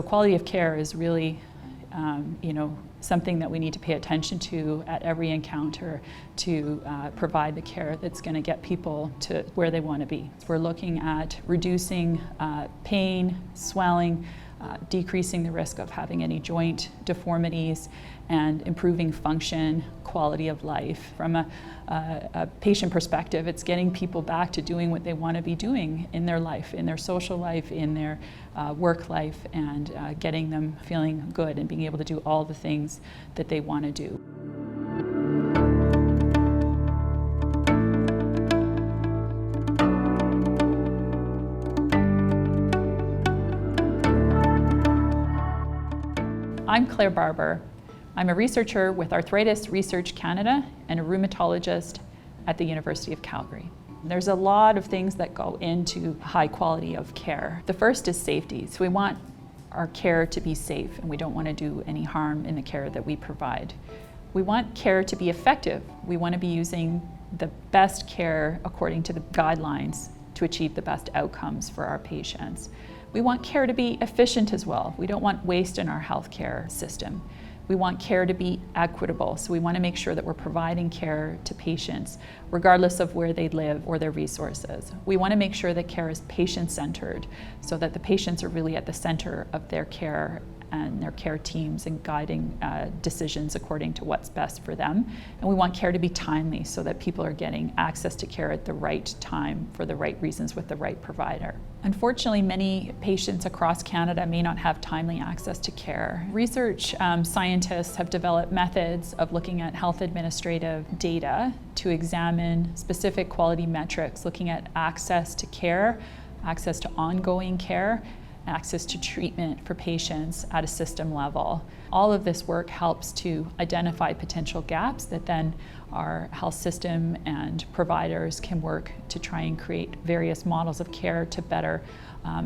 The quality of care is really something that we need to pay attention to at every encounter to provide the care that's going to get people to where they want to be. We're looking at reducing pain, swelling, decreasing the risk of having any joint deformities, and improving function, quality of life. From a patient perspective, it's getting people back to doing what they want to be doing in their life, in their social life, in their work life, and getting them feeling good and being able to do all the things that they want to do. I'm Claire Barber. I'm a researcher with Arthritis Research Canada and a rheumatologist at the University of Calgary. There's a lot of things that go into high quality of care. The first is safety. So we want our care to be safe, and we don't want to do any harm in the care that we provide. We want care to be effective. We want to be using the best care according to the guidelines to achieve the best outcomes for our patients. We want care to be efficient as well. We don't want waste in our healthcare system. We want care to be equitable, so we want to make sure that we're providing care to patients regardless of where they live or their resources. We want to make sure that care is patient-centered so that the patients are really at the center of their care and their care teams and guiding decisions according to what's best for them. And we want care to be timely so that people are getting access to care at the right time for the right reasons with the right provider. Unfortunately, many patients across Canada may not have timely access to care. Research scientists have developed methods of looking at health administrative data to examine specific quality metrics, looking at access to care, access to ongoing care, access to treatment for patients at a system level. All of this work helps to identify potential gaps that then our health system and providers can work to try and create various models of care to better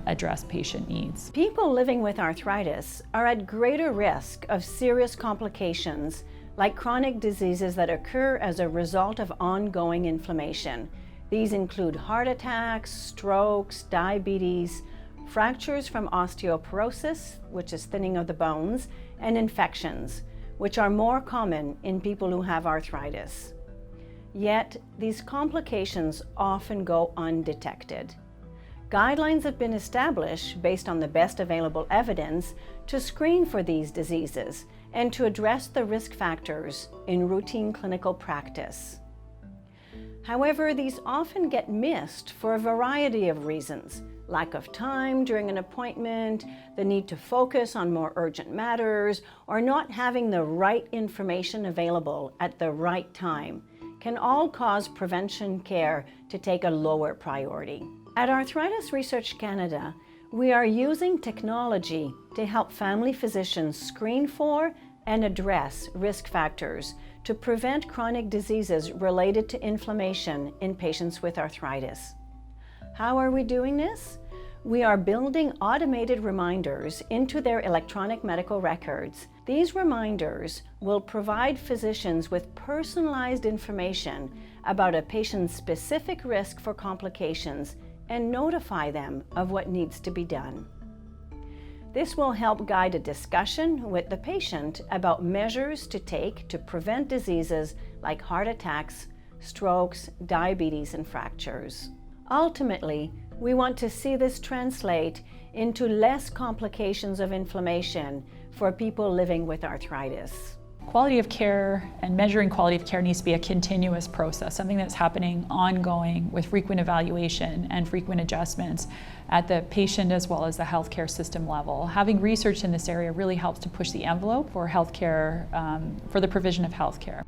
address patient needs. People living with arthritis are at greater risk of serious complications like chronic diseases that occur as a result of ongoing inflammation. These include heart attacks, strokes, diabetes, fractures from osteoporosis, which is thinning of the bones, and infections, which are more common in people who have arthritis. Yet, these complications often go undetected. Guidelines have been established based on the best available evidence to screen for these diseases and to address the risk factors in routine clinical practice. However, these often get missed for a variety of reasons: lack of time during an appointment, the need to focus on more urgent matters, or not having the right information available at the right time can all cause prevention care to take a lower priority. At Arthritis Research Canada, we are using technology to help family physicians screen for and address risk factors to prevent chronic diseases related to inflammation in patients with arthritis. How are we doing this? We are building automated reminders into their electronic medical records. These reminders will provide physicians with personalized information about a patient's specific risk for complications and notify them of what needs to be done. This will help guide a discussion with the patient about measures to take to prevent diseases like heart attacks, strokes, diabetes, and fractures. Ultimately, we want to see this translate into less complications of inflammation for people living with arthritis. Quality of care and measuring quality of care needs to be a continuous process, something that's happening ongoing with frequent evaluation and frequent adjustments at the patient as well as the healthcare system level. Having research in this area really helps to push the envelope for healthcare, for the provision of healthcare.